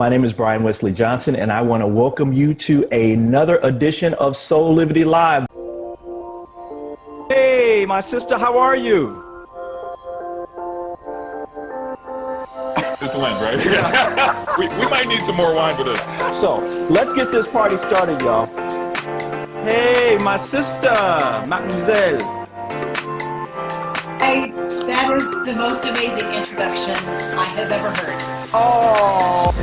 My name is Brian Westley Johnson, and I want to welcome you to another edition of Soulivity Live. Hey, my sister, how are you? It's win, right? Yeah. we might need some more wine for this. So, let's get this party started, y'all. Hey, my sister, mademoiselle. That is the most amazing introduction I have ever heard. Oh.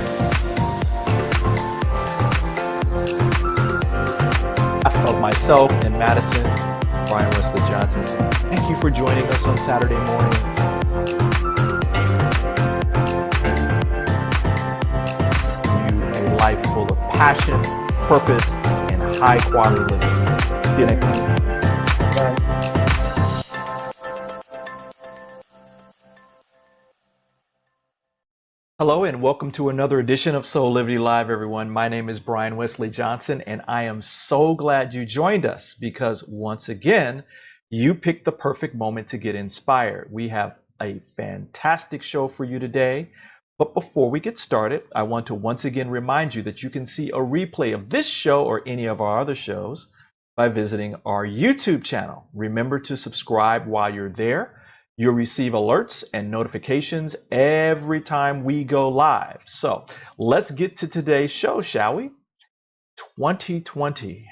Of myself and Madisyn, Brian Westley Johnson. Thank you for joining us on Saturday morning. You a life full of passion, purpose, and high quality living. See you next time. Bye. Hello and welcome to another edition of Soulivity Live, everyone. My name is Brian Westley Johnson, and I am so glad you joined us because once again, you picked the perfect moment to get inspired. We have a fantastic show for you today. But before we get started, I want to once again remind you that you can see a replay of this show or any of our other shows by visiting our YouTube channel. Remember to subscribe while you're there. You'll receive alerts and notifications every time we go live. So let's get to today's show, shall we? 2020.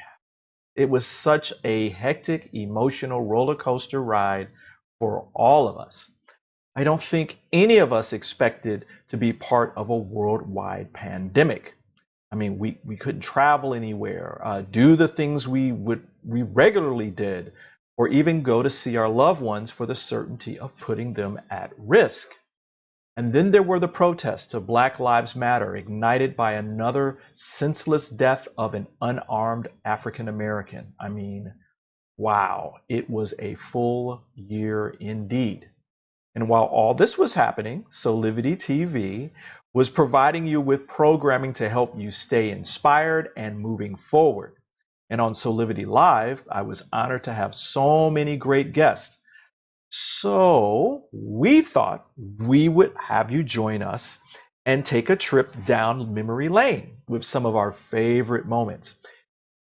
It was such a hectic, emotional roller coaster ride for all of us. I don't think any of us expected to be part of a worldwide pandemic. I mean, we couldn't travel anywhere, do the things we regularly did, or even go to see our loved ones for the certainty of putting them at risk. And then there were the protests of Black Lives Matter, ignited by another senseless death of an unarmed African American. I mean, wow, it was a full year indeed. And while all this was happening, Soulivity TV was providing you with programming to help you stay inspired and moving forward. And on Soulivity Live, I was honored to have so many great guests. So we thought we would have you join us and take a trip down memory lane with some of our favorite moments.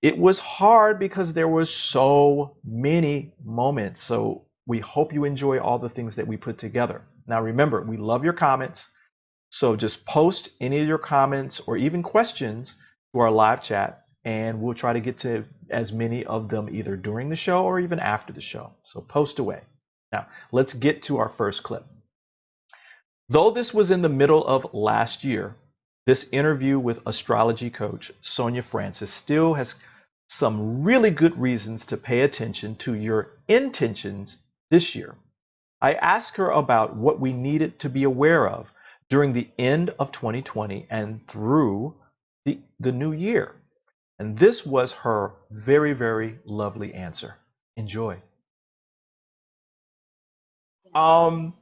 It was hard because there were so many moments. So we hope you enjoy all the things that we put together. Now remember, we love your comments. So just post any of your comments or even questions to our live chat, and we'll try to get to as many of them either during the show or even after the show. So post away. Now, let's get to our first clip. Though this was in the middle of last year, this interview with astrology coach Sonja Francis still has some really good reasons to pay attention to your intentions this year. I asked her about what we needed to be aware of during the end of 2020 and through the new year. And this was her very, very lovely answer. Enjoy. What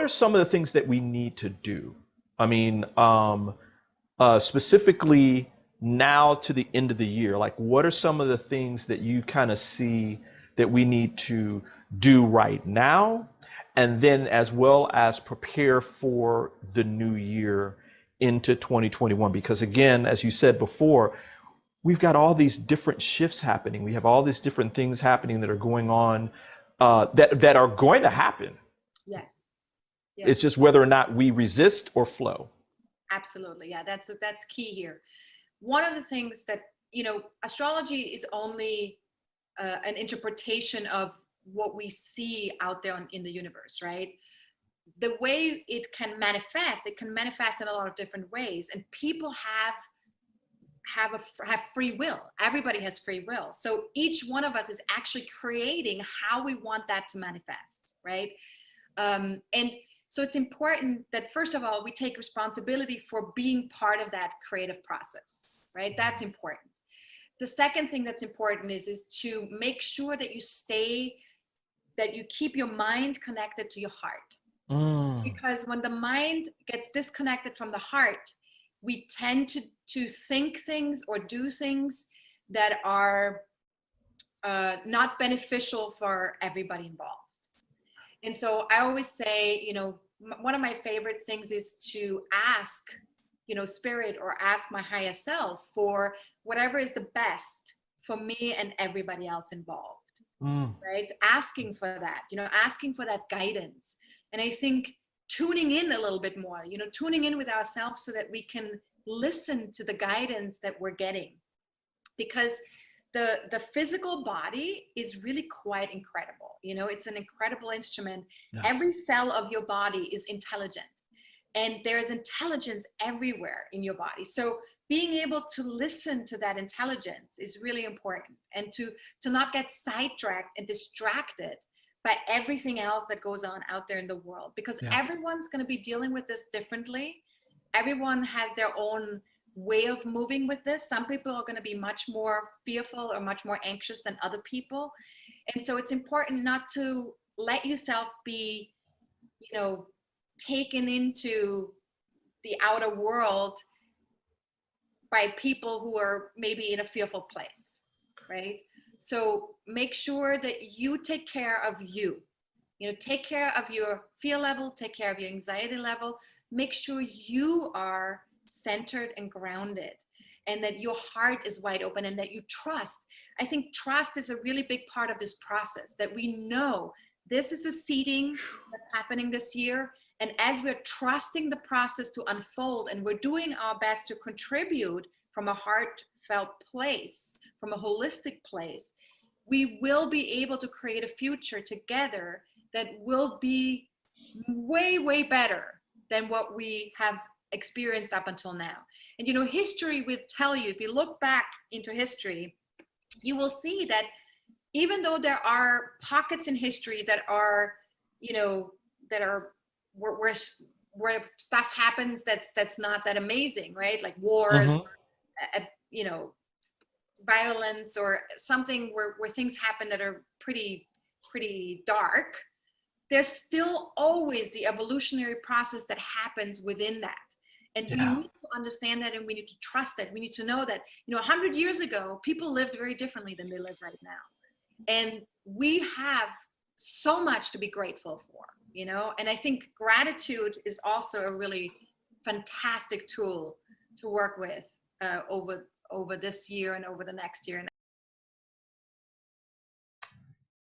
are some of the things that we need to do? I mean, specifically now to the end of the year, like what are some of the things that you kind of see that we need to do right now? And then as well as prepare for the new year into 2021, because again, as you said before, we've got all these different shifts happening. We have all these different things happening that are going on, that are going to happen. Yes. It's just whether or not we resist or flow. Absolutely. Yeah, that's key here. One of the things that, astrology is only an interpretation of what we see out there in the universe, right? The way it can manifest in a lot of different ways, and people have free will. Everybody has free will, so each one of us is actually creating how we want that to manifest, right? And so it's important that first of all we take responsibility for being part of that creative process, right? That's important. The second thing that's important is to make sure that you keep your mind connected to your heart. Because when the mind gets disconnected from the heart, we tend to think things or do things that are not beneficial for everybody involved. And so I always say, one of my favorite things is to ask, spirit, or ask my higher self for whatever is the best for me and everybody else involved. Right? Asking for that, asking for that guidance. And I think tuning in a little bit more, tuning in with ourselves so that we can listen to the guidance that we're getting. Because the physical body is really quite incredible. It's an incredible instrument. Yeah. Every cell of your body is intelligent, and there's intelligence everywhere in your body. So being able to listen to that intelligence is really important, and to not get sidetracked and distracted by everything else that goes on out there in the world, because everyone's going to be dealing with this differently. Everyone has their own way of moving with this. Some people are going to be much more fearful or much more anxious than other people. And so it's important not to let yourself be, taken into the outer world by people who are maybe in a fearful place, right? So make sure that you take care of you. Take care of your fear level, take care of your anxiety level. Make sure you are centered and grounded, and that your heart is wide open, and that you trust. I think trust is a really big part of this process, that we know this is a seeding that's happening this year. And as we're trusting the process to unfold, and we're doing our best to contribute from a heartfelt place, from a holistic place, we will be able to create a future together that will be way, way better than what we have experienced up until now. And history will tell you, if you look back into history, you will see that even though there are pockets in history that are, that are where stuff happens that's not that amazing, right? Like wars, or, violence, or something where things happen that are pretty dark. There's still always the evolutionary process that happens within that. And we need to understand that, and we need to trust that. We need to know that, 100 years ago, people lived very differently than they live right now. And we have so much to be grateful for, and I think gratitude is also a really fantastic tool to work with over this year and over the next year.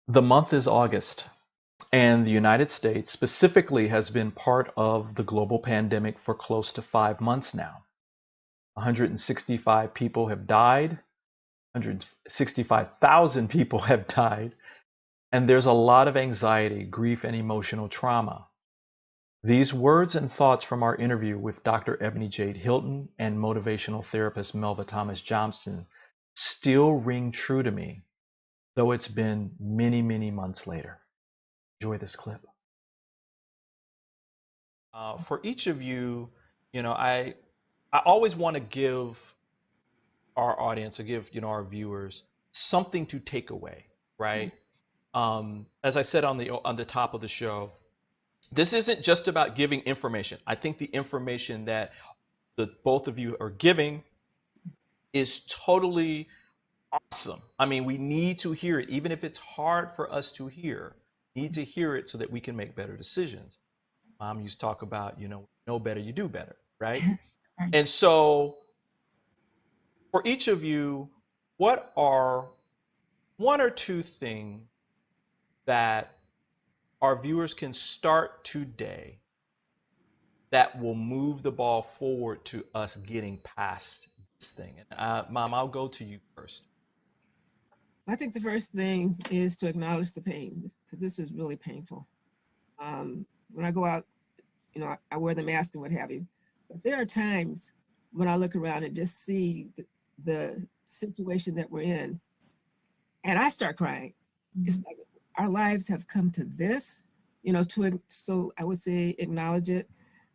The month is August. And the United States specifically has been part of the global pandemic for close to 5 months now. 165 people have died. 165,000 people have died. And there's a lot of anxiety, grief, and emotional trauma. These words and thoughts from our interview with Dr. Ebony Jade Hilton and motivational therapist Melva Johnson still ring true to me, though it's been many, many months later. Enjoy this clip. For each of you, I always want to give our audience, our viewers, something to take away, right? As I said on the top of the show, this isn't just about giving information. I think the information that both of you are giving is totally awesome. I mean, we need to hear it, even if it's hard for us to hear. Need to hear it so that we can make better decisions. Mom used to talk about, know better, you do better, right? And so for each of you, what are one or two things that our viewers can start today that will move the ball forward to us getting past this thing? And Mom, I'll go to you first. I think the first thing is to acknowledge the pain, because this is really painful. When I go out, I wear the mask and what have you. But there are times when I look around and just see the situation that we're in, and I start crying. It's like our lives have come to this, so I would say acknowledge it.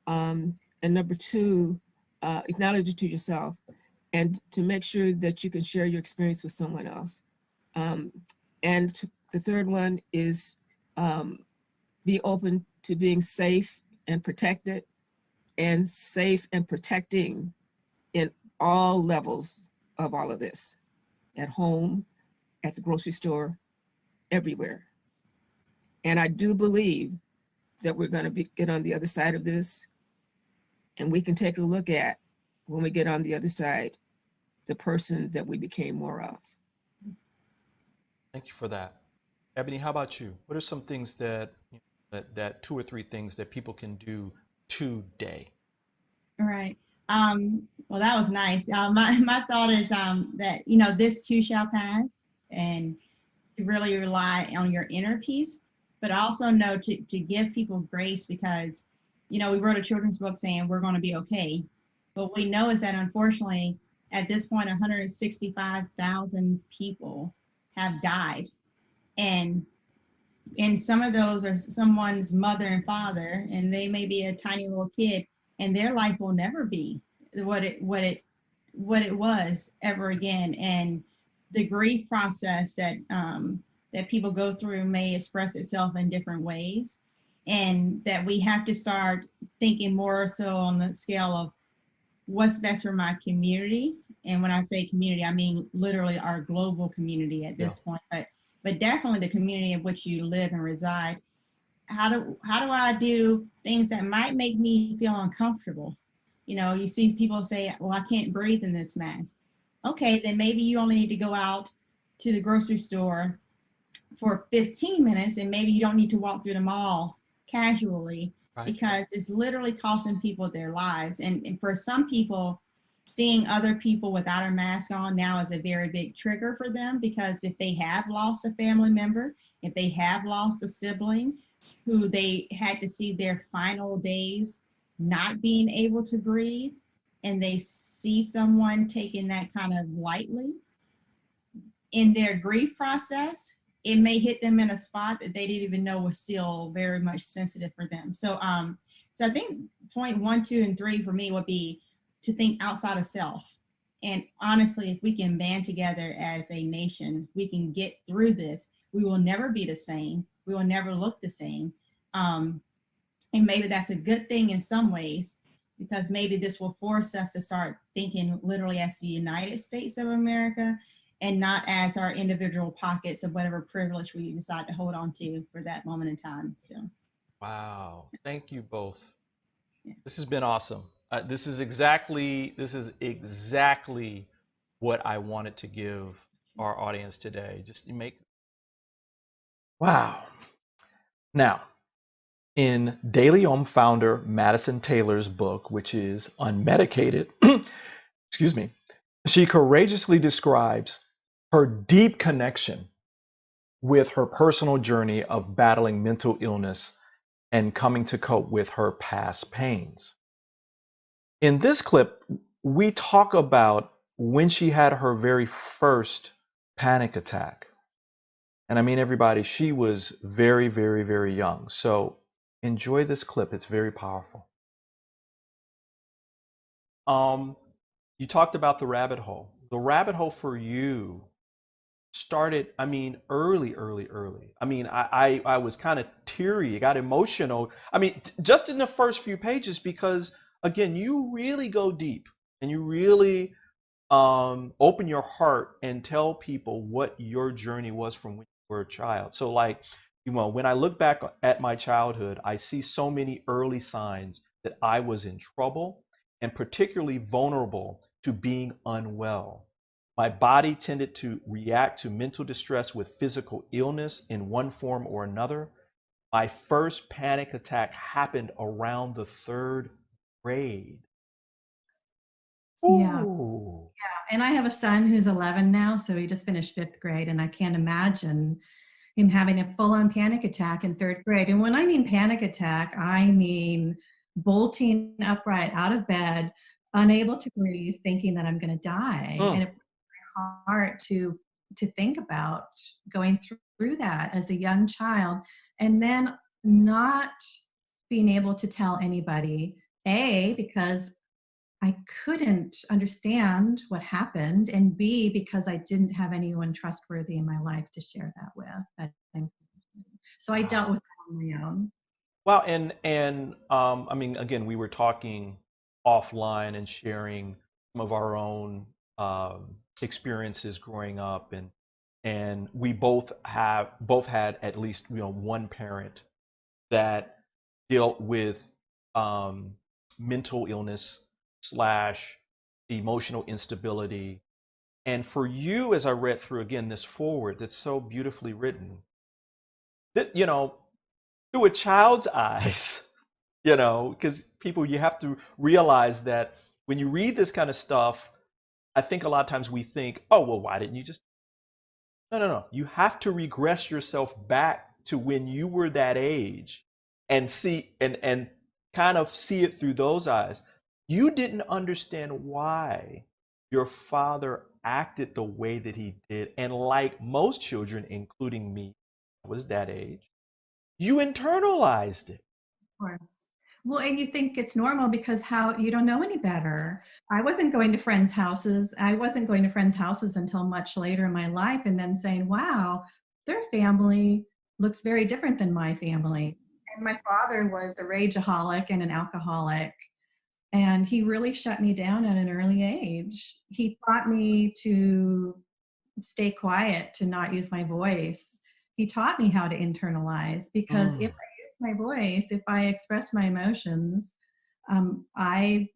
And number two, acknowledge it to yourself, and to make sure that you can share your experience with someone else. The third one is be open to being safe and protected, and safe and protecting in all levels of all of this, at home, at the grocery store, everywhere. And I do believe that we're going to get on the other side of this. And we can take a look at, when we get on the other side, the person that we became more of. Thank you for that. Ebony, how about you? What are some things that, that 2 or 3 things that people can do today? All right. Well, that was nice. My thought is that, this too shall pass, and to really rely on your inner peace, but also know to give people grace, because, we wrote a children's book saying we're going to be okay. What we know is that, unfortunately, at this point, 165,000 people have died. And some of those are someone's mother and father, and they may be a tiny little kid, and their life will never be what it was ever again. And the grief process that people go through may express itself in different ways, and that we have to start thinking more so on the scale of what's best for my community. And when I say community, I mean literally our global community at this point, but definitely the community in which you live and reside. How do I do things that might make me feel uncomfortable? You see people say, well, I can't breathe in this mask. Okay, then maybe you only need to go out to the grocery store for 15 minutes, and maybe you don't need to walk through the mall casually, right? Because it's literally costing people their lives. And for some people, seeing other people without a mask on now is a very big trigger for them, because if they have lost a family member, if they have lost a sibling who they had to see their final days not being able to breathe, and they see someone taking that kind of lightly in their grief process, it may hit them in a spot that they didn't even know was still very much sensitive for them. So I think point 1, 2, and 3 for me would be to think outside of self. And honestly, if we can band together as a nation, we can get through this. We will never be the same. We will never look the same. And maybe that's a good thing in some ways, because maybe this will force us to start thinking literally as the United States of America, and not as our individual pockets of whatever privilege we decide to hold on to for that moment in time. So, wow, thank you both. Yeah. This has been awesome. This is exactly what I wanted to give our audience today. Just to make, wow. Now, in Daily Om founder Madisyn Taylor's book, which is Unmedicated, excuse me, she courageously describes her deep connection with her personal journey of battling mental illness and coming to cope with her past pains. In this clip, we talk about when she had her very first panic attack. And I mean, everybody, she was very, very, very young. So enjoy this clip. It's very powerful. You talked about the rabbit hole. The rabbit hole for you started, I mean, early. I mean, I was kind of teary, got emotional. I mean, just in the first few pages, because again, you really go deep and you really open your heart and tell people what your journey was from when you were a child. So like, when I look back at my childhood, I see so many early signs that I was in trouble and particularly vulnerable to being unwell. My body tended to react to mental distress with physical illness in one form or another. My first panic attack happened around the 3rd grade. Yeah. Ooh. Yeah. And I have a son who's 11 now, so he just finished 5th grade, and I can't imagine him having a full-on panic attack in 3rd grade. And when I mean panic attack, I mean bolting upright out of bed, unable to breathe, thinking that I'm going to die. And it breaks my heart to think about going through that as a young child, and then not being able to tell anybody, because I couldn't understand what happened, and B, because I didn't have anyone trustworthy in my life to share that with. So I dealt with that on my own. Well, and I mean, again, we were talking offline and sharing some of our own experiences growing up, and we both had at least one parent that dealt with mental illness / emotional instability. And for you, as I read through again this forward, that's so beautifully written, that, you know, through a child's eyes, you know, because people, you have to realize that when you read this kind of stuff, I think a lot of times we think, oh, well, why didn't you just? No. You have to regress yourself back to when you were that age and see and kind of see it through those eyes. You didn't understand why your father acted the way that he did. And like most children, including me, I was that age, you internalized it. Of course. Well, and you think it's normal because how you don't know any better. I wasn't going to friends' houses. I wasn't going to friends' houses until much later in my life, and then saying, wow, their family looks very different than my family. And my father was a rageaholic and an alcoholic, and he really shut me down at an early age. He taught me to stay quiet, to not use my voice. He taught me how to internalize, because if I use my voice, if I express my emotions, I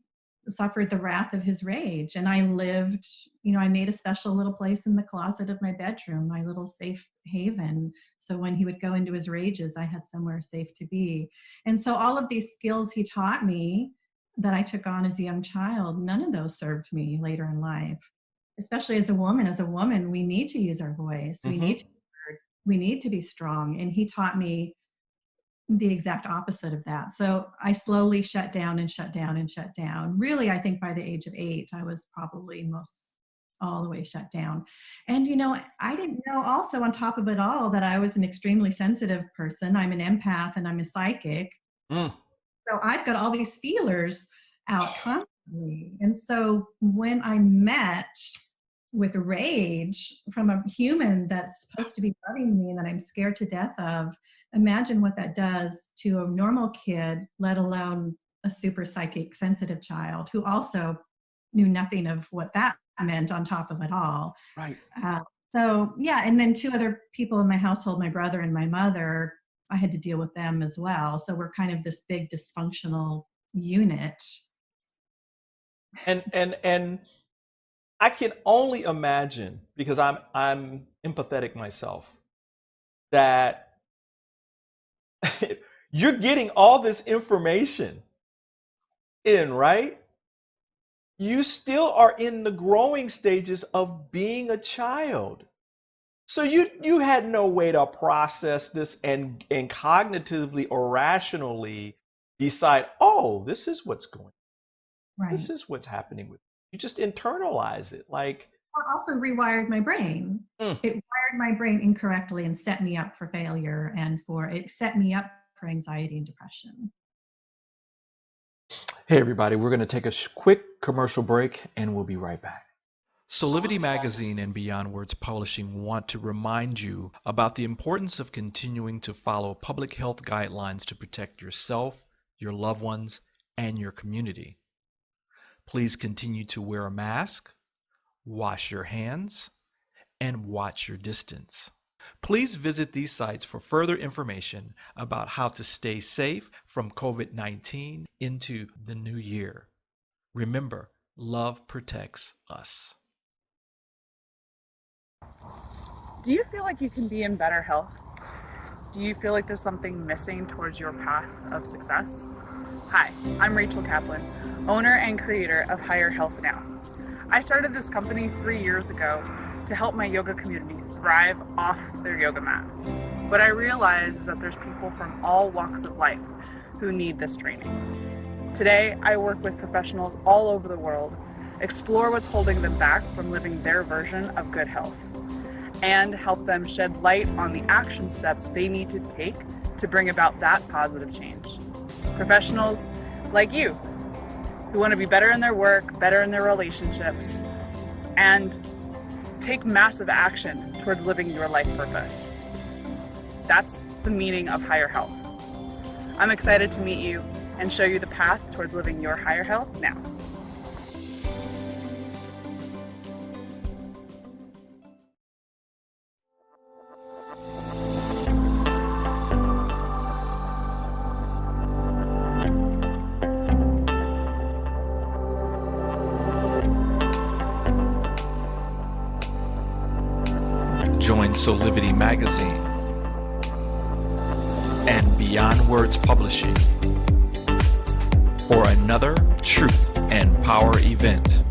suffered the wrath of his rage. And I lived, you know, I made a special little place in the closet of my bedroom, my little safe haven. So when he would go into his rages, I had somewhere safe to be. And so all of these skills he taught me that I took on as a young child, none of those served me later in life. Especially as a woman. As a woman, we need to use our voice. We need to be heard. We need to be strong. And he taught me the exact opposite of that. So I slowly shut down and shut down and shut down. Really, I think by the age of 8, I was probably most all the way shut down. And, you know, I didn't know also on top of it all that I was an extremely sensitive person. I'm an empath and I'm a psychic. So I've got all these feelers out constantly. And so when I met with rage from a human that's supposed to be loving me and that I'm scared to death of, imagine what that does to a normal kid, let alone a super psychic sensitive child who also knew nothing of what that meant on top of it all. Right. So yeah, and then 2 other people in my household, my brother and my mother, I had to deal with them as well. So we're kind of this big dysfunctional unit. And I can only imagine, because I'm empathetic myself, that you're getting all this information in, right? You still are in the growing stages of being a child. So you had no way to process this and cognitively or rationally decide, oh, this is what's going on. Right. This is what's happening with you. You just internalize it. Like, I also rewired my brain. It wired my brain incorrectly and set me up for failure, and it set me up for anxiety and depression. hey everybody, we're going to take a quick commercial break and we'll be right back. Soulivity Magazine and Beyond Words Publishing want to remind you about the importance of continuing to follow public health guidelines to protect yourself, your loved ones, and your community. Please continue to wear a mask, wash your hands, and watch your distance. Please visit these sites for further information about how to stay safe from COVID-19 into the new year. Remember, love protects us. Do you feel like you can be in better health? Do you feel like there's something missing towards your path of success? Hi, I'm Rachel Kaplan, owner and creator of Higher Health Now. I started this company 3 years ago to help my yoga community thrive off their yoga mat. What I realized is that there's people from all walks of life who need this training. Today, I work with professionals all over the world, explore what's holding them back from living their version of good health, and help them shed light on the action steps they need to take to bring about that positive change. Professionals like you, who want to be better in their work, better in their relationships, and take massive action towards living your life purpose. That's the meaning of higher health. I'm excited to meet you and show you the path towards living your higher health now. join Soulivity Magazine and Beyond Words Publishing for another Truth and Power event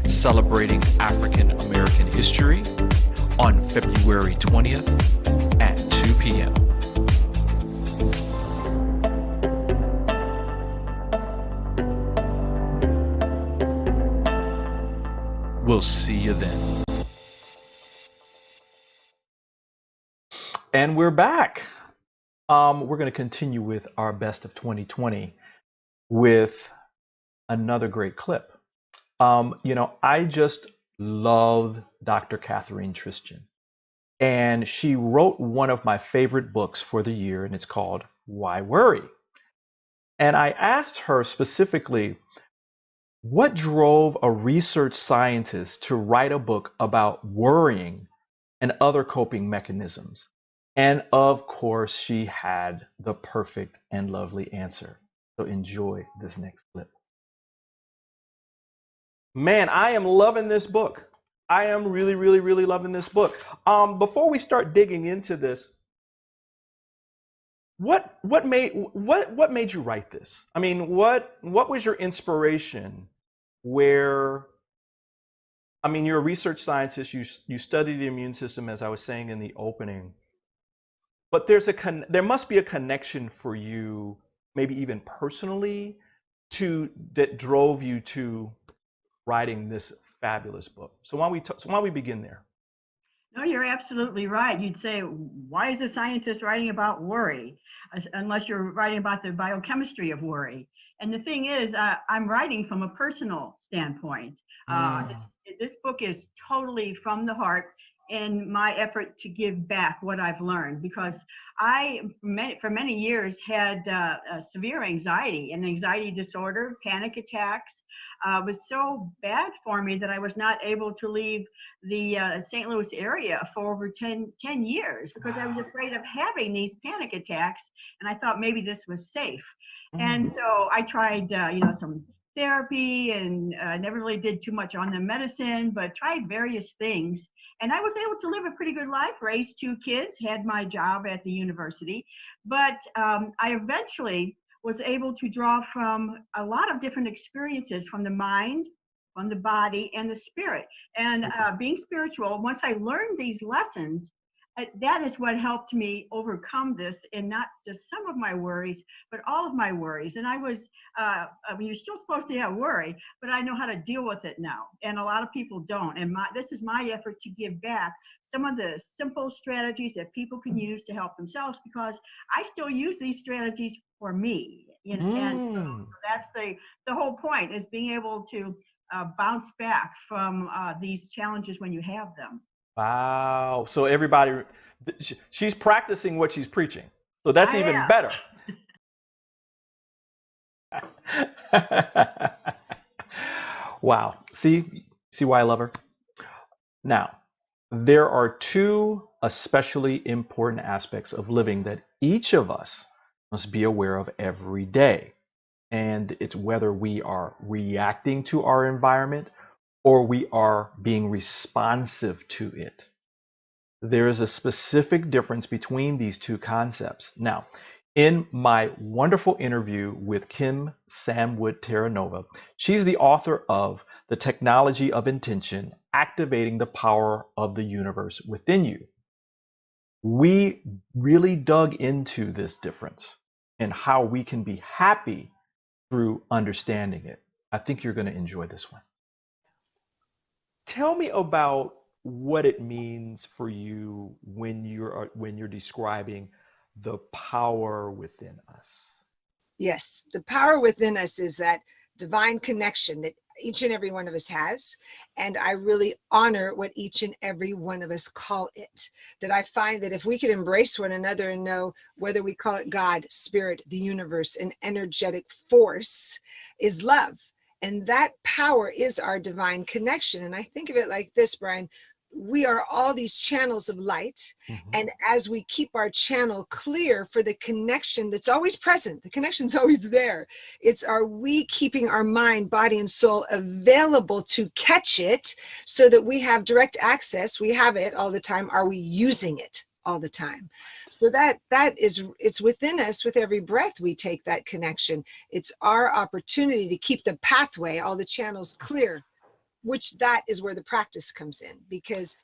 celebrating African American history on February 20th at 2 p.m. We'll see you then. And we're back. We're going to continue with our best of 2020 with another great clip. I just love Dr. Kathryn Tristan. And she wrote one of my favorite books for the year, and it's called Why Worry? And I asked her specifically, what drove a research scientist to write a book about worrying and other coping mechanisms? And of course, she had the perfect and lovely answer. So enjoy this next clip. Man, I am loving this book. I am really, really, really loving this book. Before we start digging into this, what made you write this? I mean, what was your inspiration? You're a research scientist. You study the immune system, as I was saying in the opening. But there must be a connection for you, maybe even personally, that drove you to writing this fabulous book. So why don't we begin there? No, you're absolutely right. You'd say, why is a scientist writing about worry? Unless you're writing about the biochemistry of worry. And the thing is, I'm writing from a personal standpoint. This book is totally from the heart in my effort to give back what I've learned, because I, for many years, had severe anxiety, an anxiety disorder, panic attacks. Was so bad for me that I was not able to leave the St. Louis area for over 10 years because I was afraid of having these panic attacks, and I thought maybe this was safe. And so I tried, some therapy, and never really did too much on the medicine, but tried various things. And I was able to live a pretty good life, raised 2 kids, had my job at the university. But I eventually was able to draw from a lot of different experiences from the mind, from the body, and the spirit. And being spiritual, once I learned these lessons, that is what helped me overcome this, and not just some of my worries, but all of my worries. And I was, you're still supposed to have worry, but I know how to deal with it now. And a lot of people don't. And this is my effort to give back some of the simple strategies that people can use to help themselves, because I still use these strategies for me. And so that's the whole point, is being able to bounce back from these challenges when you have them. Wow. So everybody, she's practicing what she's preaching. So that's even better. Wow. See why I love her? Now, there are 2 especially important aspects of living that each of us must be aware of every day. And it's whether we are reacting to our environment or we are being responsive to it. There is a specific difference between these 2 concepts. Now, in my wonderful interview with Stanwood Terranova, she's the author of The Technology of Intention, Activating the Power of the Universe Within You. We really dug into this difference and how we can be happy through understanding it. I think you're going to enjoy this one. Tell me about what it means for you when you're describing the power within us. Yes, the power within us is that divine connection that each and every one of us has. And I really honor what each and every one of us call it. That I find that if we could embrace one another and know whether we call it God, spirit, the universe, an energetic force, is love. And that power is our divine connection. And I think of it like this, Brian. we are all these channels of light. And as we keep our channel clear for the connection that's always present, the connection's always there. It's, are we keeping our mind, body, and soul available to catch it so that we have direct access? We have it all the time. Are we using it all the time? So that is, it's within us. With every breath we take that connection. It's our opportunity to keep the pathway, all the channels clear, which that is where the practice comes in, because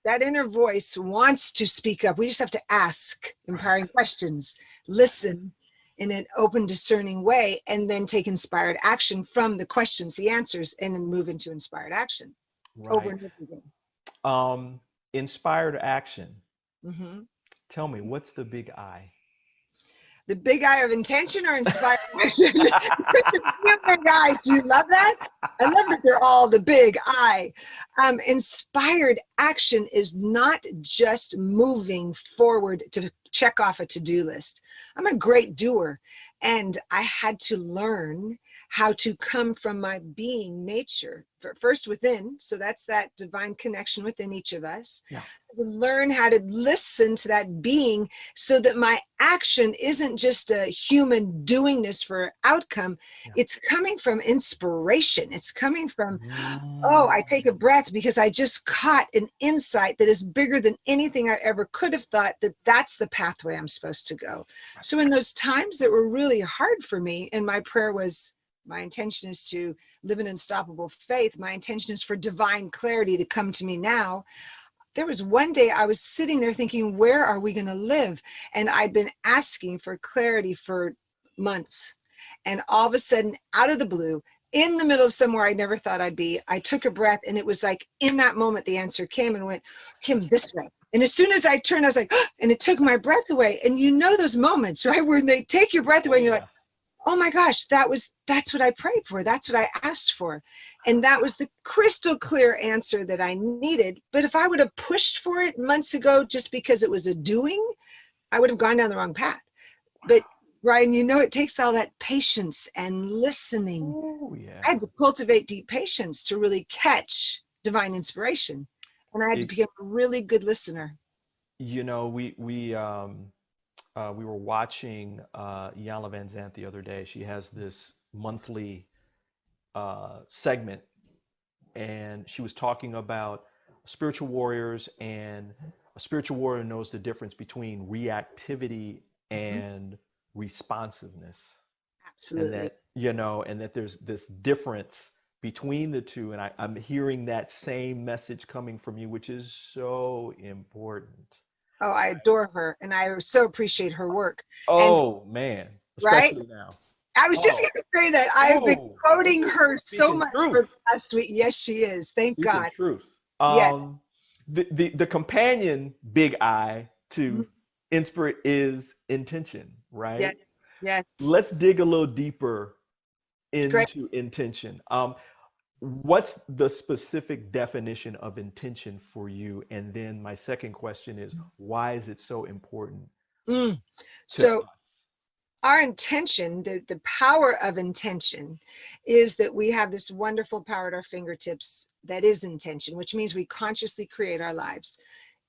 that inner voice wants to speak up. We just have to ask empowering questions, listen in an open, discerning way, and then take inspired action from the questions, the answers, and then move into inspired action over and over again. Inspired action. Tell me, what's the big I? The big eye of intention or inspired action? Big eyes. Do you love that? I love that they're all the big I. Inspired action is not just moving forward to check off a to-do list. I'm a great doer, and I had to learn how to come from my being nature, first within. So that's that divine connection within each of us. Yeah. To learn how to listen to that being so that my action isn't just a human doingness for outcome. Yeah. It's coming from inspiration. It's coming from, oh, I take a breath because I just caught an insight that is bigger than anything I ever could have thought, that that's the pathway I'm supposed to go. So in those times that were really hard for me, and my prayer was, my intention is to live an unstoppable faith. My intention is for divine clarity to come to me now. There was one day I was sitting there thinking, where are we going to live? And I'd been asking for clarity for months. And all of a sudden, out of the blue, in the middle of somewhere I never thought I'd be, I took a breath, and it was like in that moment, the answer came and went, Kim, this way. And as soon as I turned, I was like, and it took my breath away. And you know those moments, right? Where they take your breath away and you're like, oh my gosh, that's what I prayed for. That's what I asked for. And that was the crystal clear answer that I needed. But if I would have pushed for it months ago, just because it was a doing, I would have gone down the wrong path. But Ryan, you know, it takes all that patience and listening. Oh, yeah. I had to cultivate deep patience to really catch divine inspiration. And I had to become a really good listener. You know, we were watching Iyanla Vanzant the other day. She has this monthly segment, and she was talking about spiritual warriors, and a spiritual warrior knows the difference between reactivity and responsiveness. Absolutely. And that, you know, and that there's this difference between the two. And I'm hearing that same message coming from you, which is so important. Oh, I adore her, and I so appreciate her work. Oh, man. Especially now. I was just going to say that I have been quoting her so much for the last week. Yes, she is. Thank God. Truth. Yes. The companion big I to inspire is intention, right? Yes. Yes. Let's dig a little deeper into intention. What's the specific definition of intention for you? And then my second question is, why is it so important? So our intention, the power of intention, is that we have this wonderful power at our fingertips that is intention, which means we consciously create our lives.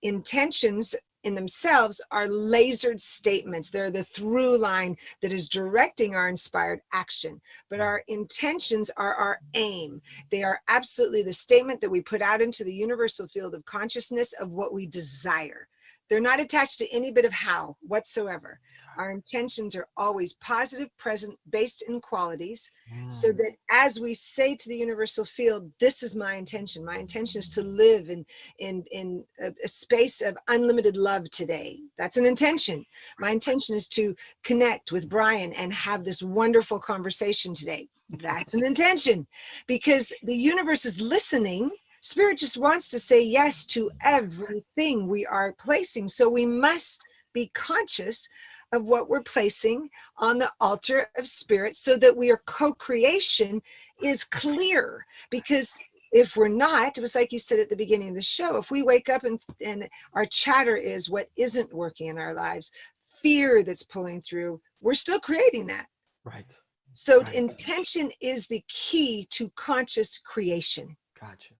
Intentions in themselves are lasered statements. They're the through line that is directing our inspired action. But our intentions are our aim. They are absolutely the statement that we put out into the universal field of consciousness of what we desire. They're not attached to any bit of how whatsoever. Our intentions are always positive, present, based in qualities, so that as we say to the universal field, this is my intention. My intention is to live in a space of unlimited love today. That's an intention. My intention is to connect with Brian and have this wonderful conversation today. That's an intention, because the universe is listening. Spirit just wants to say yes to everything we are placing. So we must be conscious of what we're placing on the altar of spirit, so that our co-creation is clear. Because if we're not, it was like you said at the beginning of the show, if we wake up and our chatter is what isn't working in our lives, fear that's pulling through, we're still creating that. Right. So intention is the key to conscious creation. Gotcha.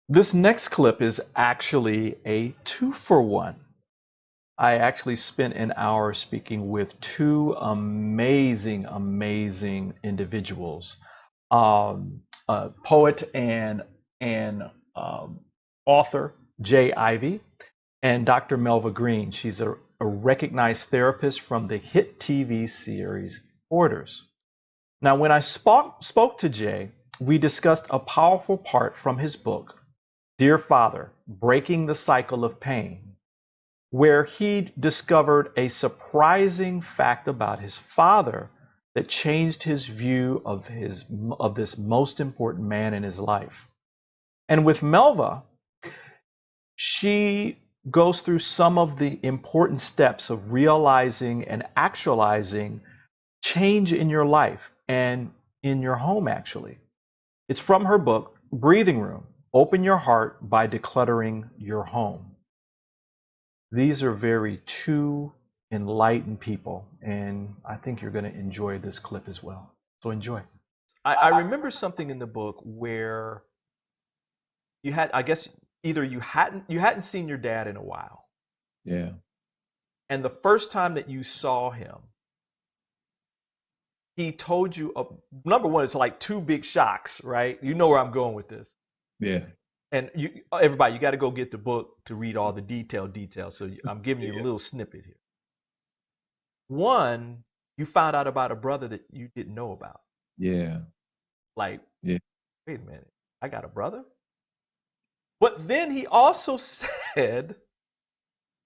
This next clip is actually a 2-for-1. I actually spent an hour speaking with two amazing, amazing individuals, poet and author Jay Ivey, and Dr. Melva Green. She's a recognized therapist from the hit TV series Hoarders. Now, when I spoke to Jay, we discussed a powerful part from his book, Dear Father, Breaking the Cycle of Pain, where he discovered a surprising fact about his father that changed his view of this most important man in his life. And with Melva, she goes through some of the important steps of realizing and actualizing change in your life and in your home, actually. It's from her book, Breathing Room, Open Your Heart by Decluttering Your Home. These are very two enlightened people, and I think you're going to enjoy this clip as well. So enjoy. I remember something in the book where you had, I guess, either you hadn't seen your dad in a while. Yeah. And the first time that you saw him, he told you, number one, it's like two big shocks, right? You know where I'm going with this. Yeah. And everybody, you got to go get the book to read all the details. So I'm giving you a little snippet here. One, you found out about a brother that you didn't know about. Yeah. Like, yeah. Wait a minute, I got a brother? But then he also said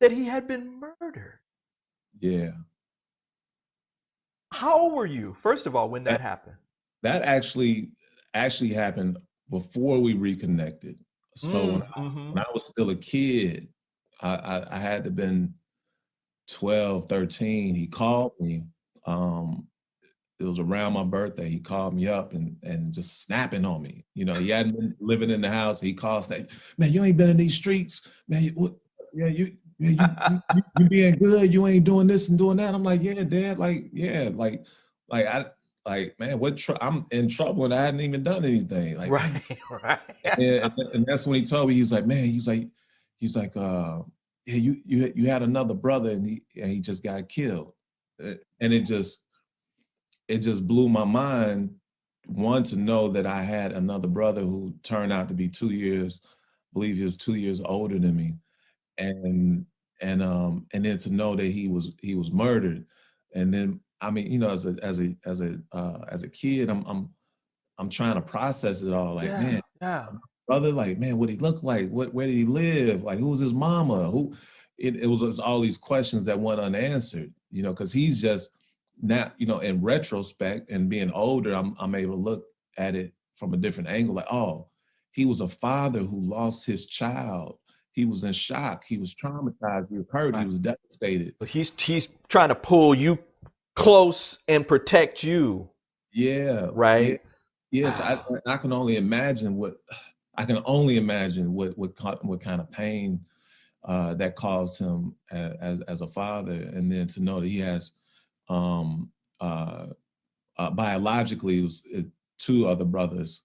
that he had been murdered. Yeah. How old were you, first of all, when that happened? That actually happened before we reconnected. So when I was still a kid, I had to been 12, 13. He called me. It was around my birthday. He called me up and just snapping on me. You know, he hadn't been living in the house. He called, saying, "Man, you ain't been in these streets, man. You being good. You ain't doing this and doing that." I'm like, "Yeah, Dad. Man, I'm in trouble and I hadn't even done anything." Like, right. And that's when he told me, he's like, "Yeah, you had another brother and he just got killed," and it just blew my mind. One, to know that I had another brother who turned out to be 2 years, I believe he was 2 years older than me, and then to know that he was murdered. And then, I mean, you know, as a kid, I'm trying to process it all. Like, man, brother, like, man, what he look like? Where did he live? Like, who was his mama? It was all these questions that went unanswered, you know, because he's just now, you know, in retrospect and being older, I'm able to look at it from a different angle. Like, oh, he was a father who lost his child. He was in shock. He was traumatized. He was hurt. Right. He was devastated. But he's trying to pull you close and protect you. Yeah. Right. Yeah. Yes. I can only imagine what kind of pain that caused him as a father, and then to know that he has biologically, it was two other brothers,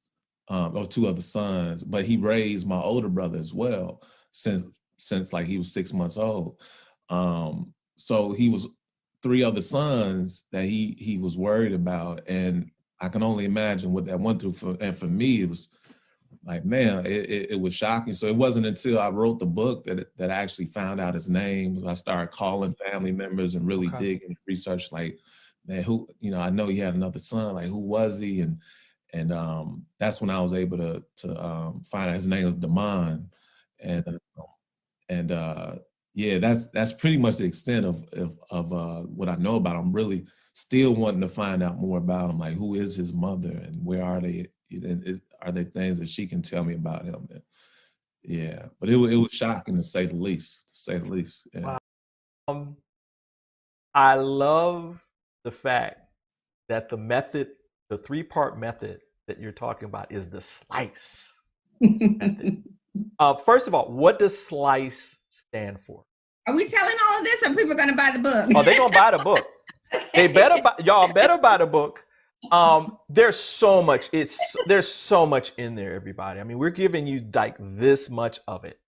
or two other sons, but he raised my older brother as well since like he was 6 months old. So he was 3 other sons that he was worried about, and I can only imagine what that went through for me. It was like, man, it was shocking. So it wasn't until I wrote the book that I actually found out his name. I started calling family members and really digging research, like, man, who, you know, I know he had another son, like, who was he? And that's when I was able to find out his name was Damon. And yeah, that's pretty much the extent of what I know about him. I'm really still wanting to find out more about him, like, who is his mother and where are they? Are there things that she can tell me about him? Yeah, but it was shocking to say the least. Yeah. Wow. I love the fact that the 3-part method that you're talking about is the SLICE method. First of all, what does SLICE stand for? Are we telling all of this, or people going to buy the book? Oh, they're going to buy the book. Y'all better buy the book. There's so much. There's so much in there, everybody. I mean, we're giving you like this much of it,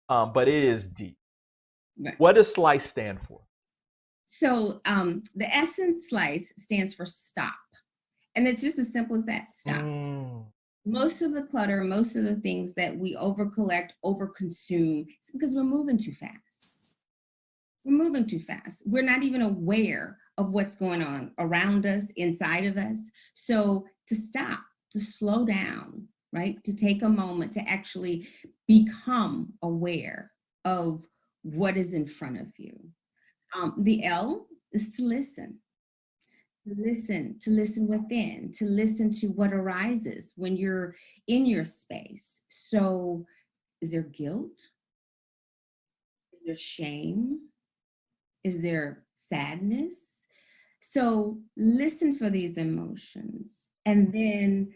but it is deep. Right. What does SLICE stand for? So the essence SLICE stands for stop. And it's just as simple as that, stop. Most of the clutter, most of the things that we overcollect, overconsume, it's because we're moving too fast. We're moving too fast. We're not even aware of what's going on around us, inside of us. So to stop, to slow down, right? To take a moment to actually become aware of what is in front of you. The L is to listen. To listen within, to listen to what arises when you're in your space. So is there guilt? Is there shame? Is there sadness? So listen for these emotions and then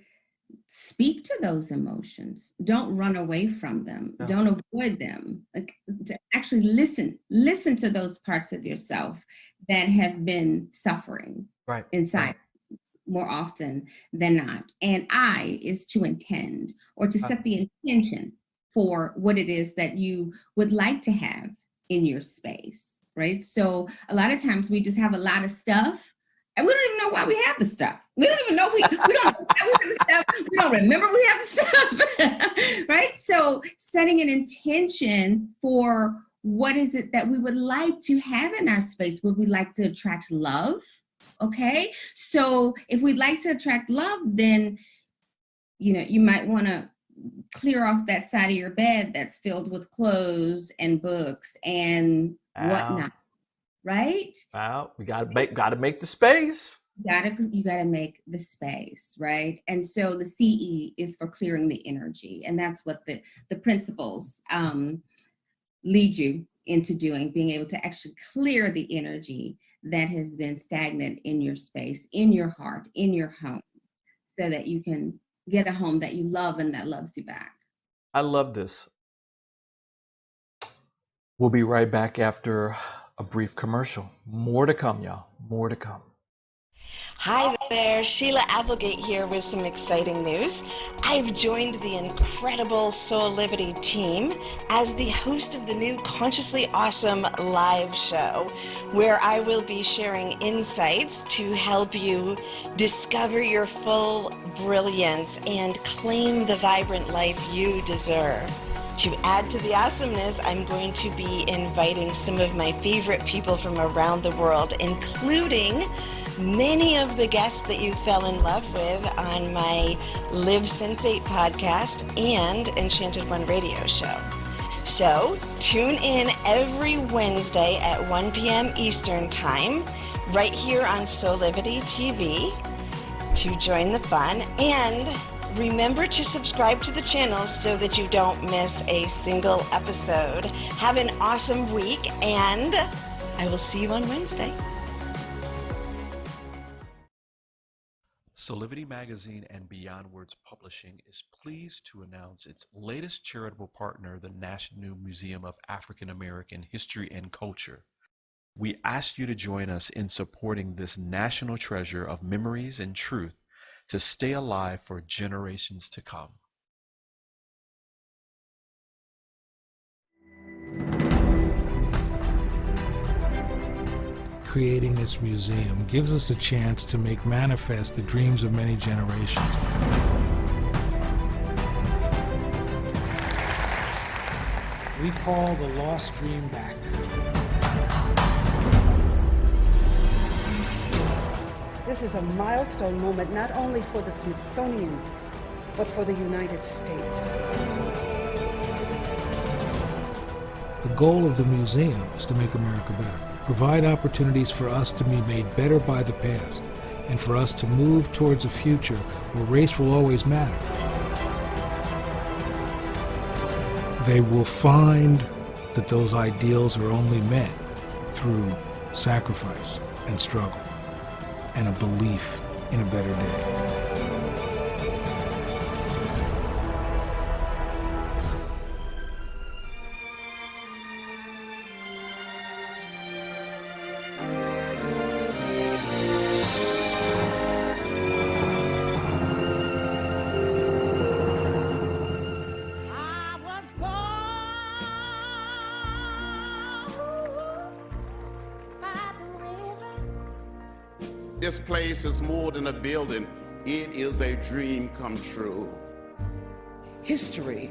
speak to those emotions. Don't run away from them. Yeah. Don't avoid them. Like, to actually listen to those parts of yourself that have been suffering inside more often than not. And I is to intend, or to set the intention for what it is that you would like to have in your space, right? So a lot of times we just have a lot of stuff and we don't even know why we have the stuff. We don't even know we don't know why we have the stuff. We don't remember we have the stuff, right? So setting an intention for what is it that we would like to have in our space? Would we like to attract love? Okay, so if we'd like to attract love, then, you know, you might want to clear off that side of your bed that's filled with clothes and books and whatnot, right? Wow, we gotta make the space. You gotta make the space, right? And so the CE is for clearing the energy, and that's what the principles lead you into doing, being able to actually clear the energy that has been stagnant in your space, in your heart, in your home, so that you can get a home that you love and that loves you back. I love this. We'll be right back after a brief commercial. More to come, y'all. More to come. Hi there, Sheila Applegate here with some exciting news. I've joined the incredible Soulivity team as the host of the new Consciously Awesome live show, where I will be sharing insights to help you discover your full brilliance and claim the vibrant life you deserve. To add to the awesomeness, I'm going to be inviting some of my favorite people from around the world, including many of the guests that you fell in love with on my Live Sensate podcast and Enchanted One radio show. So tune in every Wednesday at 1 p.m. Eastern Time, right here on Soulivity TV, to join the fun. And remember to subscribe to the channel so that you don't miss a single episode. Have an awesome week, and I will see you on Wednesday. Soulivity Magazine and Beyond Words Publishing is pleased to announce its latest charitable partner, the National Museum of African American History and Culture. We ask you to join us in supporting this national treasure of memories and truth to stay alive for generations to come. Creating this museum gives us a chance to make manifest the dreams of many generations. We call the lost dream back. This is a milestone moment not only for the Smithsonian, but for the United States. The goal of the museum is to make America better, provide opportunities for us to be made better by the past, and for us to move towards a future where race will always matter. They will find that those ideals are only met through sacrifice and struggle and a belief in a better day. this place is more than a building. It is a dream come true. History,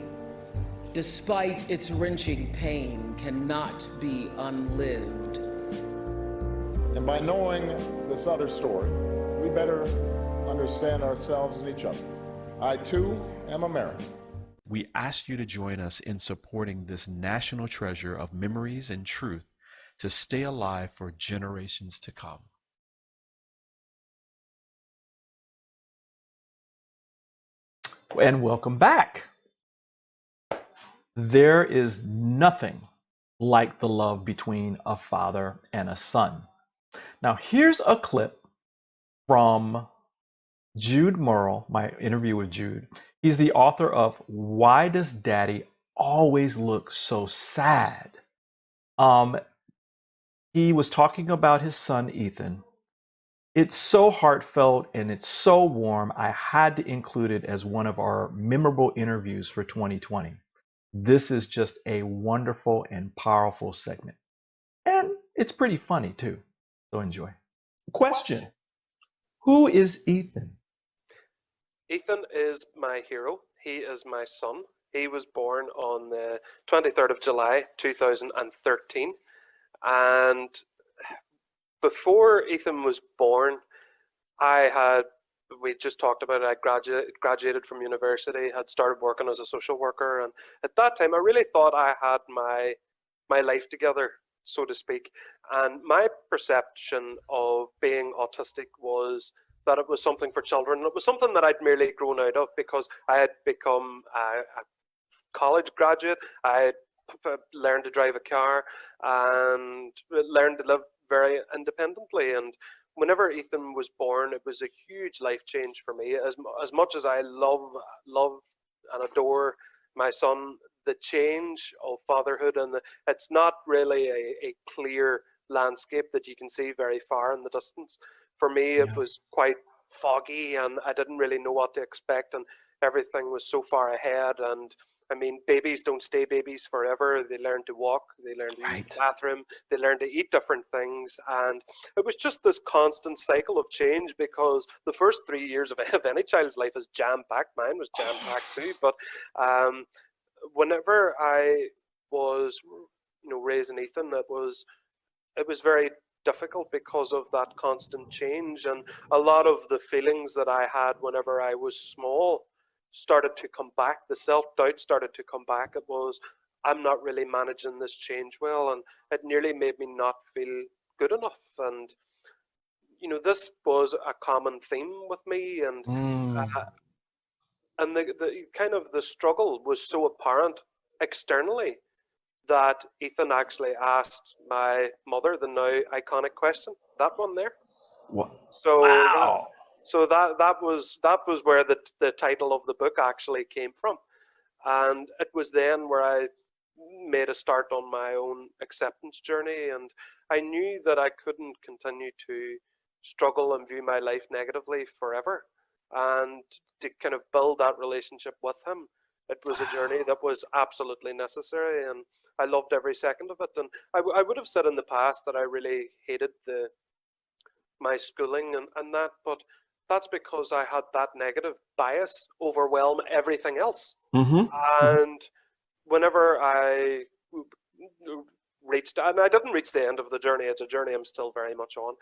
despite its wrenching pain, cannot be unlived. And by knowing this other story, we better understand ourselves and each other. I, too, am American. We ask you to join us in supporting this national treasure of memories and truth to stay alive for generations to come. And welcome back. There is nothing like the love between a father and a son. Now, here's a clip from Jude Morrow, my interview with Jude. He's the author of Why Does Daddy Always Look So Sad? He was talking about his son, Ethan. It's so heartfelt and it's so warm. I had to include it as one of our memorable interviews for 2020. This is just a wonderful and powerful segment. And it's pretty funny too. So enjoy. Question. Who is Ethan? Ethan is my hero. He is my son. He was born on the 23rd of July, 2013. And before Ethan was born, we just talked about it, I graduated from university, had started working as a social worker. And at that time, I really thought I had my life together, so to speak. And my perception of being autistic was that it was something for children. It was something that I'd merely grown out of because I had become a college graduate. I had learned to drive a car and learned to live very independently. And whenever Ethan was born, it was a huge life change for me. As much as I love and adore my son, the change of fatherhood, and it's not really a clear landscape that you can see very far in the distance. For me, it was quite foggy, and I didn't really know what to expect, and everything was so far ahead. And I mean, babies don't stay babies forever. They learn to walk, they learn to use the bathroom, they learn to eat different things. And it was just this constant cycle of change, because the first 3 years of any child's life is jam-packed. Mine was jam-packed too. But whenever I was, raising Ethan, it was very difficult because of that constant change. And a lot of the feelings that I had whenever I was small started to come back. The self-doubt started to come back. It was, I'm not really managing this change well, and it nearly made me not feel good enough. And this was a common theme with me, and the kind of the struggle was so apparent externally that Ethan actually asked my mother the now iconic question, that one there. What? So wow. That was where the title of the book actually came from. And it was then where I made a start on my own acceptance journey, and I knew that I couldn't continue to struggle and view my life negatively forever. And to kind of build that relationship with him, it was a journey that was absolutely necessary, and I loved every second of it. And I would have said in the past that I really hated my schooling and that, but that's because I had that negative bias overwhelm everything else. And whenever I reached, and I didn't reach the end of the journey, it's a journey I'm still very much on,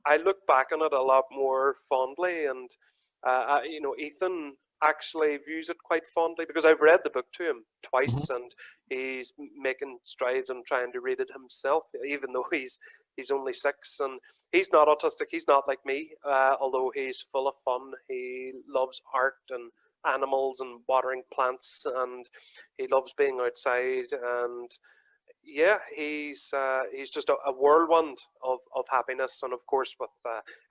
I look back on it a lot more fondly. And Ethan actually views it quite fondly, because I've read the book to him twice, and he's making strides and trying to read it himself, even though he's only 6, and he's not autistic. He's not like me, although he's full of fun. He loves art and animals and watering plants, and he loves being outside. And yeah, he's just a whirlwind of happiness. And of course, with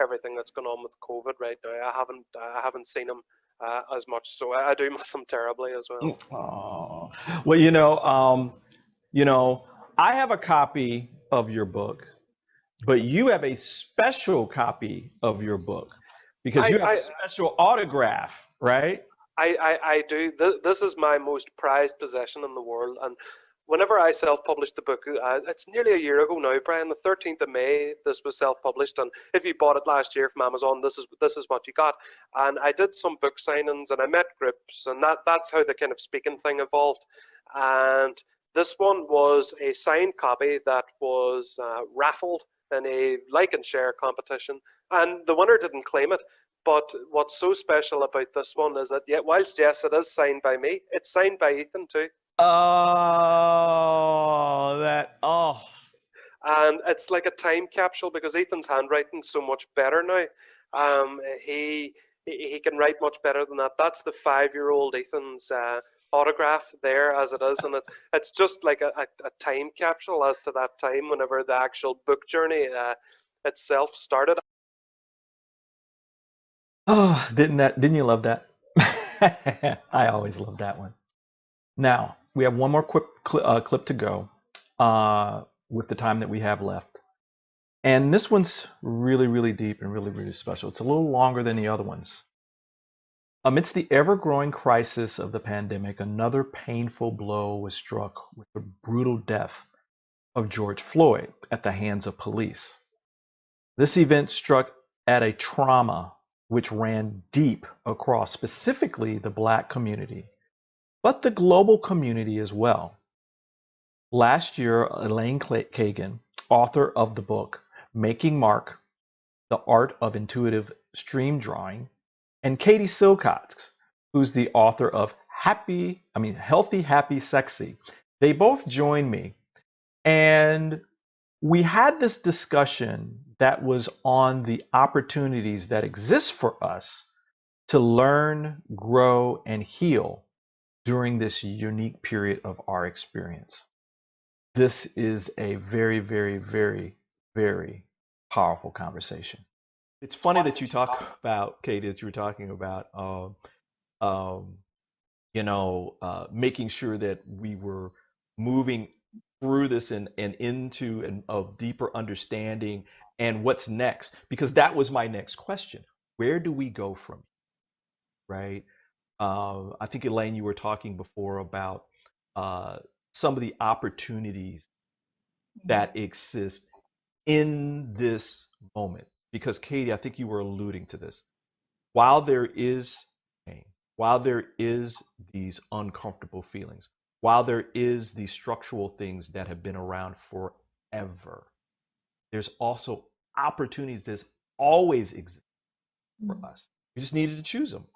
everything that's going on with COVID right now, I haven't seen him as much, so I do miss him terribly as well. Oh. Well, I have a copy of your book, but you have a special copy of your book because you have a special autograph, right? I do. This is my most prized possession in the world, and whenever I self-published the book, it's nearly a year ago now, Brian, the 13th of May, this was self-published. And if you bought it last year from Amazon, this is what you got. And I did some book signings and I met groups, and that's how the kind of speaking thing evolved. And this one was a signed copy that was raffled in a like and share competition. And the winner didn't claim it. But what's so special about this one is that, whilst yes, it is signed by me, it's signed by Ethan too. And it's like a time capsule because Ethan's handwriting's so much better now. He can write much better than that. That's the 5-year-old Ethan's autograph there as it is, and it's just like a time capsule as to that time whenever the actual book journey itself started. Oh, didn't you love that? I always love that one. Now, we have one more quick clip to go with the time that we have left. And this one's really, really deep and really, really special. It's a little longer than the other ones. Amidst the ever-growing crisis of the pandemic, another painful blow was struck with the brutal death of George Floyd at the hands of police. This event struck at a trauma which ran deep across specifically the Black community, but the global community as well. Last year, Elaine Clayton, author of the book Making Mark, The Art of Intuitive Stream Drawing, and Katie Silcox, who's the author of Healthy, Happy, Sexy. They both joined me, and we had this discussion that was on the opportunities that exist for us to learn, grow, and heal during this unique period of our experience. This is a very, very, very, very powerful conversation. It's funny that you talk about, Katie, that you were talking about, making sure that we were moving through this and into a deeper understanding and what's next, because that was my next question. Where do we go from here, right? I think, Elaine, you were talking before about some of the opportunities that exist in this moment. Because, Katie, I think you were alluding to this. While there is pain, while there is these uncomfortable feelings, while there is these structural things that have been around forever, there's also opportunities that always exist for us. We just needed to choose them,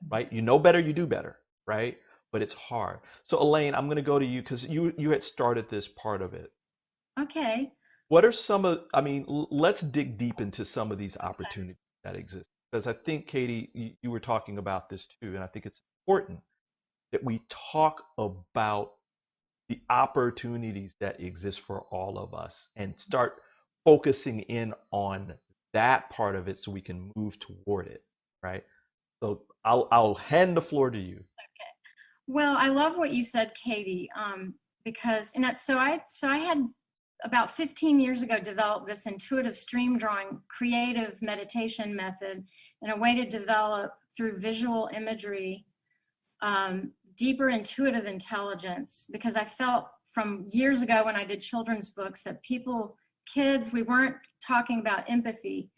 right? You know better, you do better, right? But it's hard. So, Elaine, I'm going to go to you because you had started this part of it. Okay. What are some of, let's dig deep into some of these opportunities that exist. Because I think, Katie, you were talking about this too, and I think it's important that we talk about the opportunities that exist for all of us and start focusing in on that part of it so we can move toward it, right? So I'll hand the floor to you. Okay. Well, I love what you said, Katie, because I had about 15 years ago developed this intuitive stream drawing creative meditation method and a way to develop through visual imagery deeper intuitive intelligence, because I felt from years ago when I did children's books that kids, we weren't talking about empathy.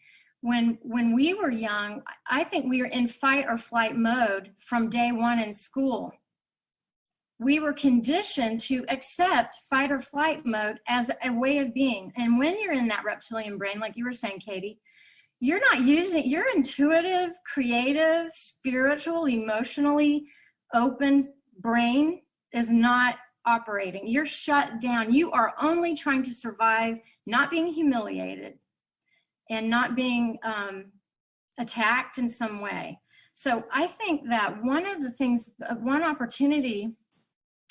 When we were young, I think we were in fight or flight mode from day one in school. We were conditioned to accept fight or flight mode as a way of being. And when you're in that reptilian brain, like you were saying, Katie, you're not using your intuitive, creative, spiritual, emotionally open brain is not operating. You're shut down. You are only trying to survive, not being humiliated and not being attacked in some way. So I think that one of the things, one opportunity,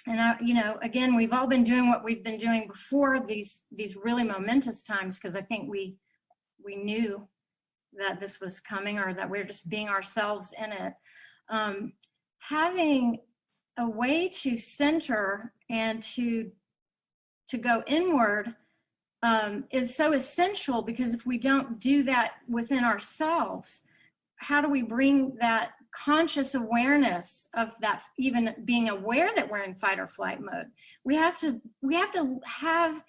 and again, we've all been doing what we've been doing before these really momentous times, because I think we knew that this was coming, or that we're just being ourselves in it. Having a way to center and to go inward is so essential, because if we don't do that within ourselves, how do we bring that conscious awareness of that, even being aware that we're in fight or flight mode. We have to have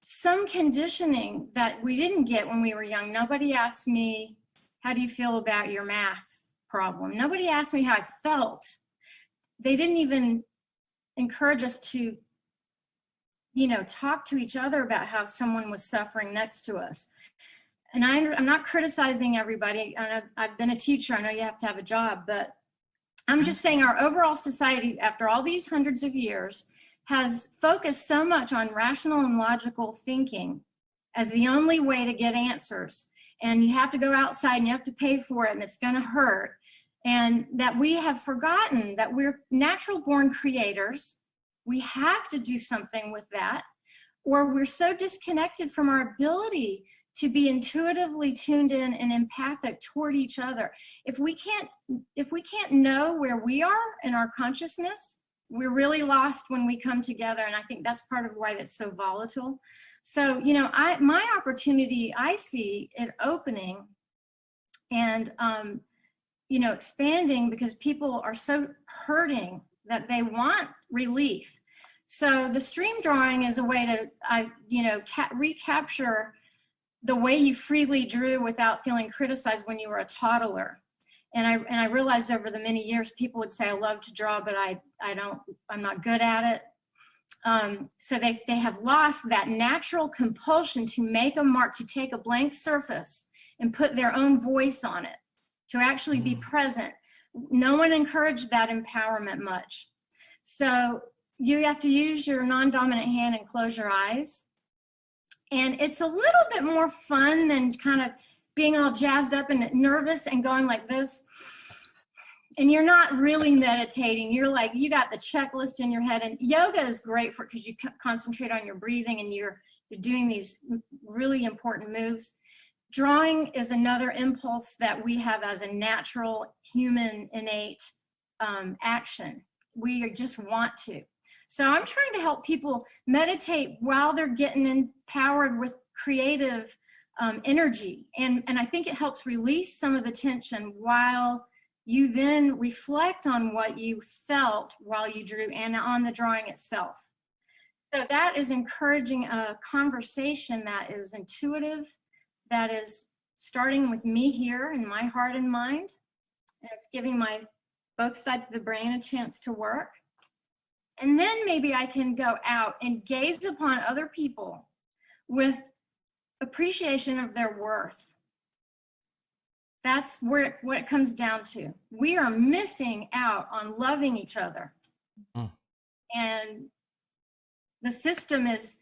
some conditioning that we didn't get when we were young. Nobody asked me, how do you feel about your math problem? Nobody asked me how I felt. They didn't even encourage us to, talk to each other about how someone was suffering next to us. And I'm not criticizing everybody. I've been a teacher. I know you have to have a job, but I'm just saying our overall society, after all these hundreds of years, has focused so much on rational and logical thinking as the only way to get answers. And you have to go outside and you have to pay for it and it's going to hurt. And that we have forgotten that we're natural born creators. We have to do something with that, or we're so disconnected from our ability to be intuitively tuned in and empathic toward each other. If we can't know where we are in our consciousness, we're really lost when we come together. And I think that's part of why that's so volatile. So, my opportunity, I see it opening and, expanding, because people are so hurting that they want relief. So the stream drawing is a way to, recapture the way you freely drew without feeling criticized when you were a toddler. And I realized over the many years, people would say, I love to draw, but I'm not good at it. So they have lost that natural compulsion to make a mark, to take a blank surface and put their own voice on it, to actually be present. No one encouraged that empowerment much. So you have to use your non-dominant hand and close your eyes. And it's a little bit more fun than kind of being all jazzed up and nervous and going like this. And you're not really meditating. You're like, you got the checklist in your head. And yoga is great because you concentrate on your breathing and you're doing these really important moves. Drawing is another impulse that we have as a natural human innate action. We just want to. So I'm trying to help people meditate while they're getting empowered with creative energy. And I think it helps release some of the tension while you then reflect on what you felt while you drew and on the drawing itself. So that is encouraging a conversation that is intuitive, that is starting with me here in my heart and mind. And it's giving both sides of the brain a chance to work. And then maybe I can go out and gaze upon other people with appreciation of their worth. That's what it comes down to. We are missing out on loving each other. And the system is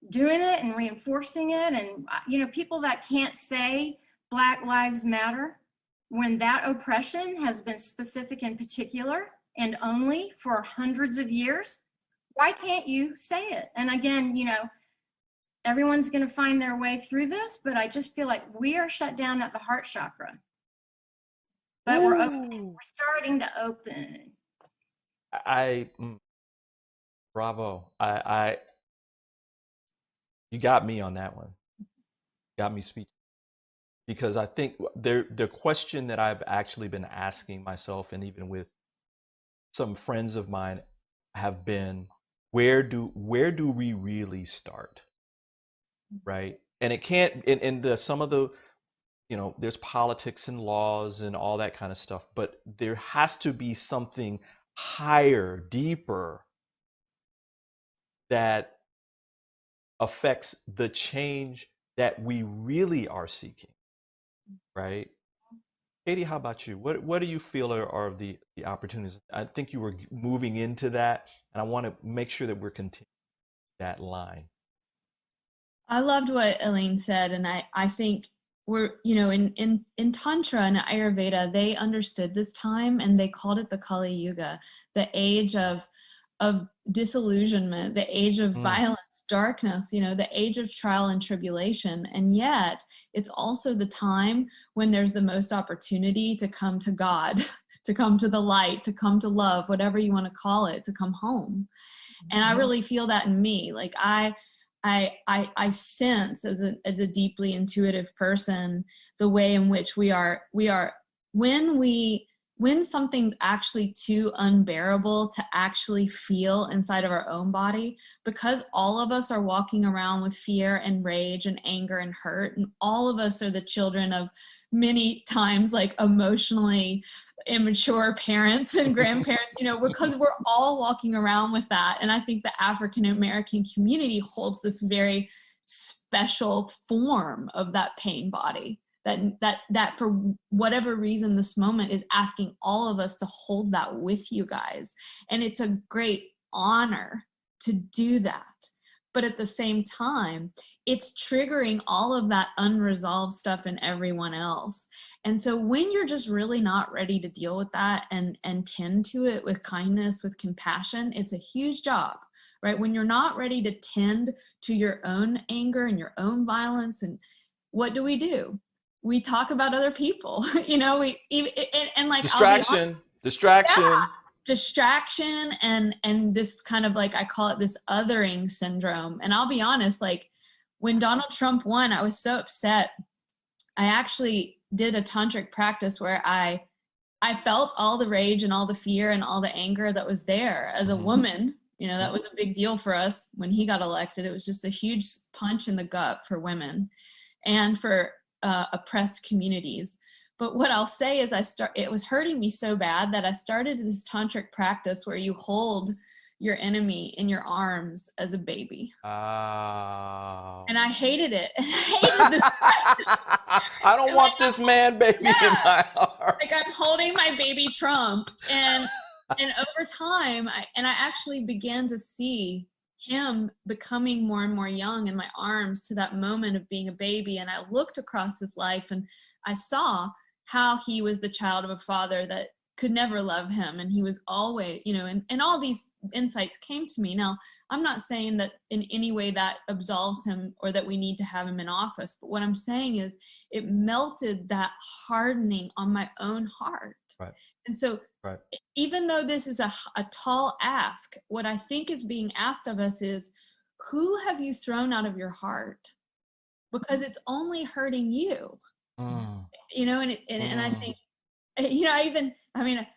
doing it and reinforcing it. And, people that can't say Black Lives Matter, when that oppression has been specific and particular and only for hundreds of years, why can't you say it? And again, everyone's going to find their way through this, but I just feel like we are shut down at the heart chakra. But we're opening. We're starting to open. Bravo. You got me on that one. Got me speaking. Because I think the question that I've actually been asking myself, and even with some friends of mine, have been, where do we really start? Right? And it can't, in some of the, there's politics and laws and all that kind of stuff, but there has to be something higher, deeper, that affects the change that we really are seeking, right? Katie, how about you? What do you feel are the opportunities? I think you were moving into that, and I want to make sure that we're continuing that line. I loved what Elaine said, and I think we're, in Tantra and Ayurveda, they understood this time and they called it the Kali Yuga, the age of disillusionment, the age of violence, darkness, the age of trial and tribulation. And yet it's also the time when there's the most opportunity to come to God, to come to the light, to come to love, whatever you want to call it, to come home. And I really feel that in me. Like I sense as a deeply intuitive person, the way in which we are when we when something's actually too unbearable to actually feel inside of our own body, because all of us are walking around with fear and rage and anger and hurt, and all of us are the children of many times like emotionally immature parents and grandparents, because we're all walking around with that. And I think the African American community holds this very special form of that pain body that for whatever reason this moment is asking all of us to hold that with you guys. And it's a great honor to do that. But at the same time, it's triggering all of that unresolved stuff in everyone else. And so when you're just really not ready to deal with that and tend to it with kindness, with compassion, it's a huge job, right? When you're not ready to tend to your own anger and your own violence, and what do? We talk about other people, and like distraction. Yeah, distraction and this kind of like, I call it this othering syndrome. And I'll be honest, like when Donald Trump won, I was so upset. I actually did a tantric practice where I felt all the rage and all the fear and all the anger that was there as a woman. That was a big deal for us when he got elected. It was just a huge punch in the gut for women and for oppressed communities. But what I'll say is it was hurting me so bad that I started this tantric practice where you hold your enemy in your arms as a baby. Oh. And I hated it. I hated this. I don't want this man baby in my arms. Like I'm holding my baby Trump. And over time, I actually began to see him becoming more and more young in my arms to that moment of being a baby. And I looked across his life and I saw how he was the child of a father that could never love him. And he was always, and all these insights came to me. Now, I'm not saying that in any way that absolves him or that we need to have him in office. But what I'm saying is it melted that hardening on my own heart. Right. And so even though this is a tall ask, what I think is being asked of us is, who have you thrown out of your heart? Because it's only hurting you. And I think,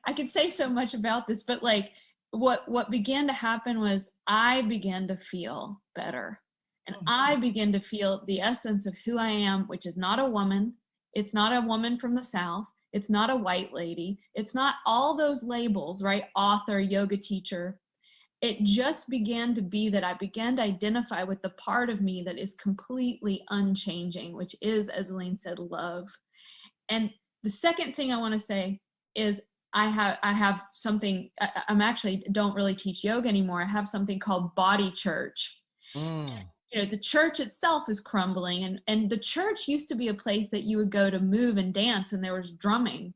I could say so much about this, but like what began to happen was I began to feel better. And I began to feel the essence of who I am, which is not a woman. It's not a woman from the South. It's not a white lady. It's not all those labels, right? Author, yoga teacher. It just began to be that I began to identify with the part of me that is completely unchanging, which is, as Elaine said, love. And the second thing I want to say is I have something, I'm actually don't really teach yoga anymore. I have something called body church. The church itself is crumbling, and the church used to be a place that you would go to move and dance, and there was drumming.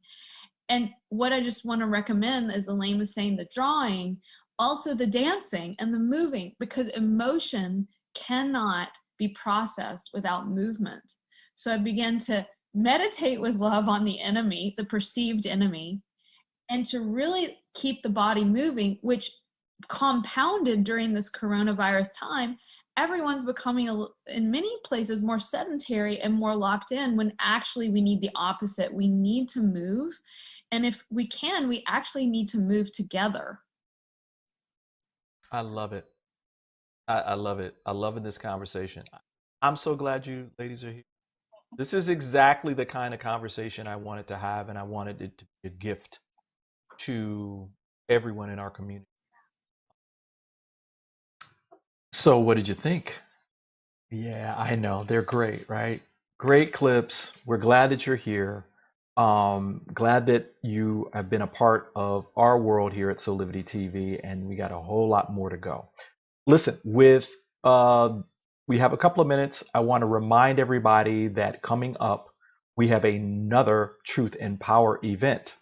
And what I just want to recommend, as Elaine was saying, the drawing, also the dancing and the moving, because emotion cannot be processed without movement. So I began to meditate with love on the enemy, the perceived enemy, and to really keep the body moving, which compounded during this coronavirus time. Everyone's becoming, in many places, more sedentary and more locked in, when actually we need the opposite. We need to move. And if we can, we actually need to move together. I love it. I love it. I love this conversation. I'm so glad you ladies are here. This is exactly the kind of conversation I wanted to have, and I wanted it to be a gift to everyone in our community. So what did you think? Yeah, I know. They're great, right? Great clips. We're glad that you're here. Glad that you have been a part of our world here at Soulivity TV, and we got a whole lot more to go. Listen, we have a couple of minutes. I want to remind everybody that coming up, we have another Truth and Power event.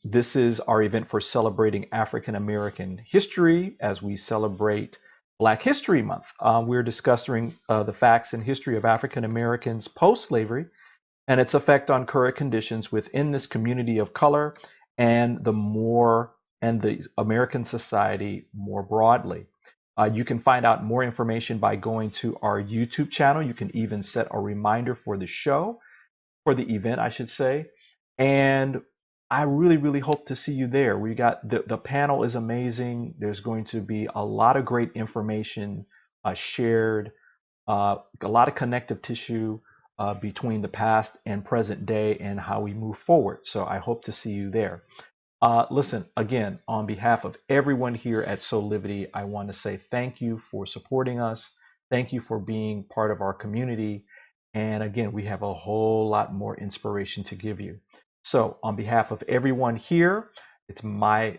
This is our event for celebrating African American history as we celebrate Black History Month. We're discussing the facts and history of African Americans post-slavery and its effect on current conditions within this community of color and the American society more broadly. You can find out more information by going to our YouTube channel. You can even set a reminder for the show, for the event, I should say. And I really, really hope to see you there. We got the panel is amazing. There's going to be a lot of great information shared, a lot of connective tissue between the past and present day and how we move forward. So I hope to see you there. Listen, again, on behalf of everyone here at Soulivity, I want to say thank you for supporting us. Thank you for being part of our community. And again, we have a whole lot more inspiration to give you. So on behalf of everyone here, it's my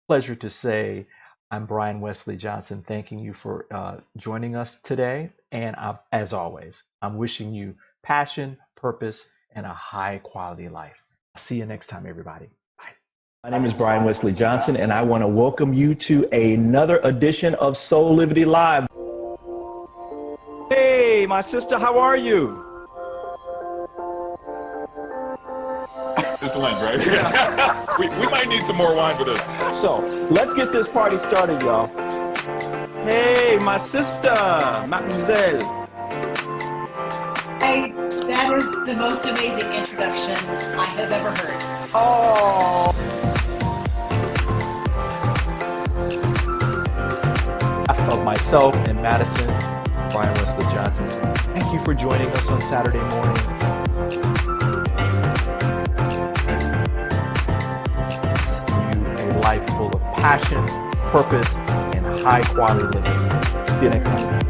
pleasure to say I'm Brian Westley Johnson, thanking you for joining us today. And as always, I'm wishing you passion, purpose, and a high quality life. I'll see you next time, everybody. Bye. My name is Brian Westley Johnson, and I want to welcome you to another edition of Soulivity Live. Hey, my sister, how are you? It's the lens, right? Yeah. we might need some more wine for this. So, let's get this party started, y'all. Hey, my sister, mademoiselle. That is the most amazing introduction I have ever heard. Oh. Of myself and Madisyn, Brian Westley Johnson, thank you for joining us on Saturday morning. A life full of passion, purpose, and high quality living. See you next time.